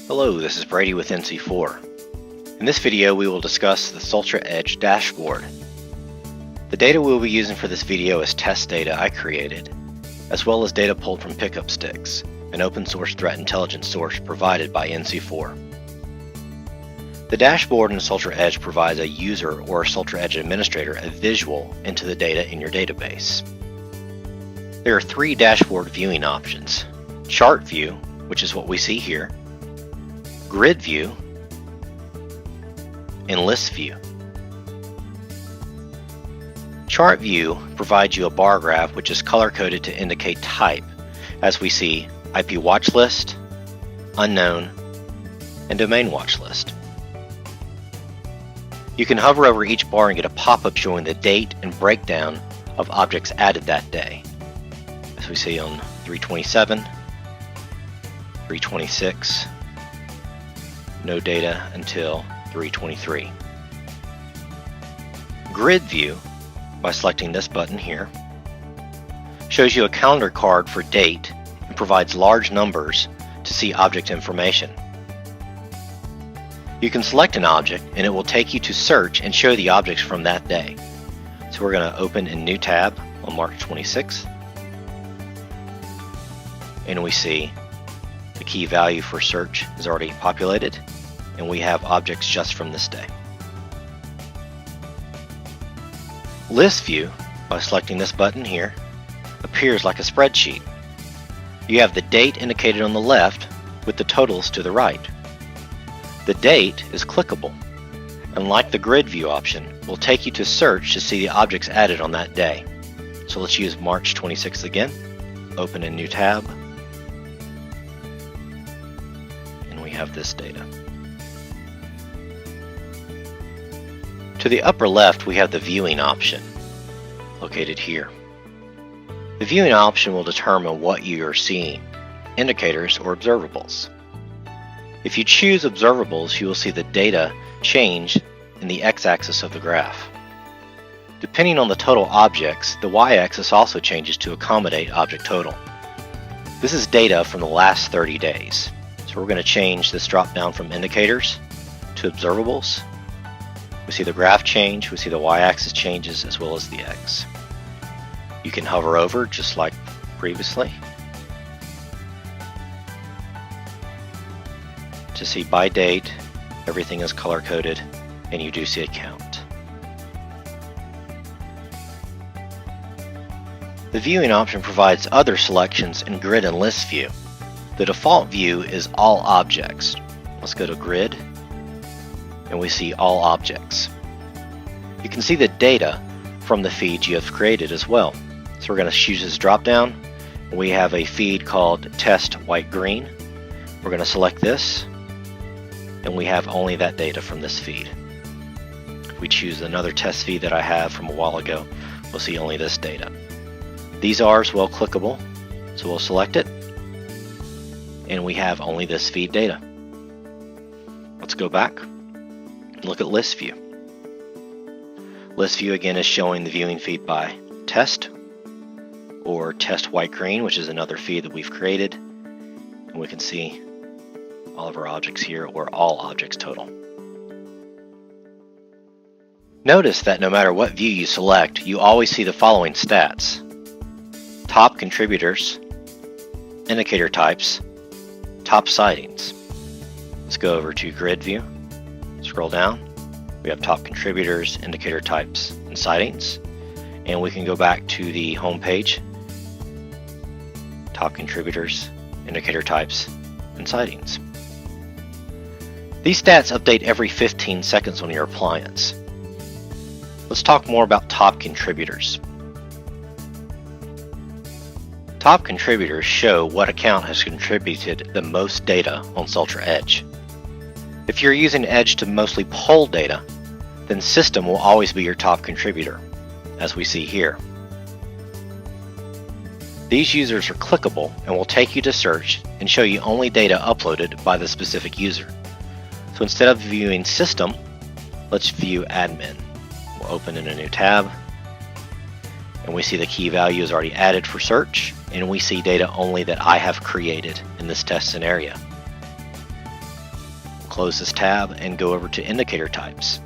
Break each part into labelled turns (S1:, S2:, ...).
S1: Hello, this is Brady with NC4. In this video we will discuss the Sultra Edge dashboard. The data we will be using for this video is test data I created, as well as data pulled from Pickup Sticks, an open source threat intelligence source provided by NC4. The dashboard in Sultra Edge provides a user or a Sultra Edge administrator a visual into the data in your database. There are three dashboard viewing options: Chart View, which is what we see here, Grid View, and List View. Chart View provides you a bar graph which is color-coded to indicate type, as we see IP watch list, unknown, and domain watch list. You can hover over each bar and get a pop-up showing the date and breakdown of objects added that day, as we see on 3/27, 3/26, no data until 3/23. Grid View, by selecting this button here, shows you a calendar card for date and provides large numbers to see object information. You can select an object and it will take you to search and show the objects from that day. So we're going to open a new tab on March 26th, and we see the key value for search is already populated, and we have objects just from this day. List View, by selecting this button here, appears like a spreadsheet. You have the date indicated on the left with the totals to the right. The date is clickable, and like the Grid View option, will take you to search to see the objects added on that day. So let's use March 26th again, open a new tab, and we have this data. To the upper left, we have the viewing option, located here. The viewing option will determine what you are seeing, indicators or observables. If you choose observables, you will see the data change in the x-axis of the graph. Depending on the total objects, the y-axis also changes to accommodate object total. This is data from the last 30 days. So we're going to change this drop down from indicators to observables. We see the graph change, we see the y-axis changes, as well as the x. You can hover over just like previously to see by date. Everything is color coded, and you do see a count. The viewing option provides other selections in Grid and List View. The default view is all objects. Let's go to Grid, and we see all objects. You can see the data from the feeds you have created as well. So we're going to choose this drop down. We have a feed called Test White Green. We're going to select this, and we have only that data from this feed. If we choose another test feed that I have from a while ago, we'll see only this data. These are as well clickable, so we'll select it, and we have only this feed data. Let's go back and look at List View. List View again is showing the viewing feed by test, or Test White Green, which is another feed that we've created, and we can see all of our objects here, or all objects total. Notice that no matter what view you select, you always see the following stats: top contributors, indicator types, top sightings. Let's go over to Grid View, scroll down, we have top contributors, indicator types, and sightings, and we can go back to the home page, top contributors, indicator types, and sightings. These stats update every 15 seconds on your appliance. Let's talk more about top contributors. Top contributors show what account has contributed the most data on Sultra Edge. If you're using Edge to mostly pull data, then System will always be your top contributor, as we see here. These users are clickable and will take you to search and show you only data uploaded by the specific user. So instead of viewing System, let's view Admin. We'll open in a new tab, and we see the key value is already added for search, and we see data only that I have created in this test scenario. close this tab and go over to indicator types.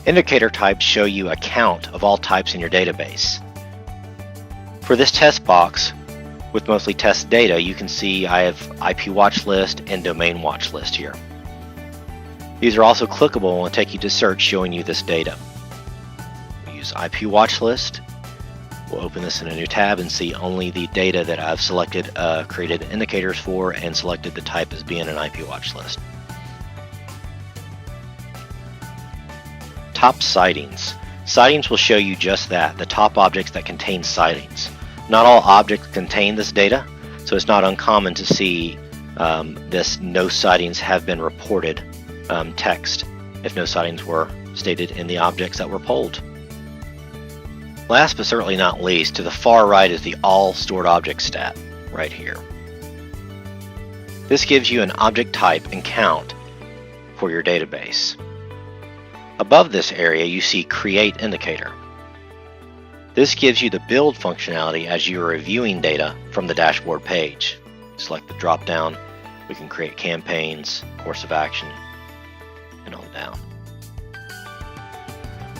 S1: Indicator types show you a count of all types in your database. For this test box, with mostly test data, you can see I have IP watch list and domain watch list here. These are also clickable and will take you to search showing you this data. We use IP watch list. We'll open this in a new tab and see only the data that I've selected, created indicators for, and selected the type as being an IP watch list. Top sightings. Sightings will show you just that, the top objects that contain sightings. Not all objects contain this data, so it's not uncommon to see this no sightings have been reported text if no sightings were stated in the objects that were polled. Last but certainly not least, to the far right is the all stored object stat right here. This gives you an object type and count for your database. Above this area you see Create Indicator. This gives you the build functionality as you are reviewing data from the dashboard page. Select the drop down, we can create campaigns, course of action, and on down.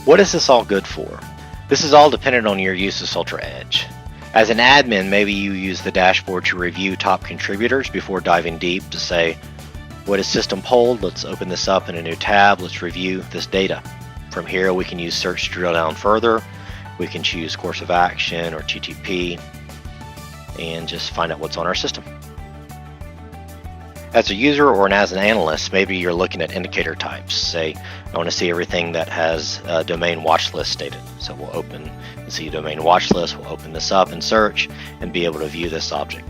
S1: What is this all good for? This is all dependent on your use of Sultra Edge. As an admin, maybe you use the dashboard to review top contributors before diving deep to say, what is system polled? Let's open this up in a new tab. Let's review this data. From here, we can use search to drill down further. We can choose course of action or TTP and just find out what's on our system. As a user or as an analyst, maybe you're looking at indicator types. Say, I want to see everything that has a domain watch list stated. So we'll open and see domain watch list. We'll open this up and search and be able to view this object.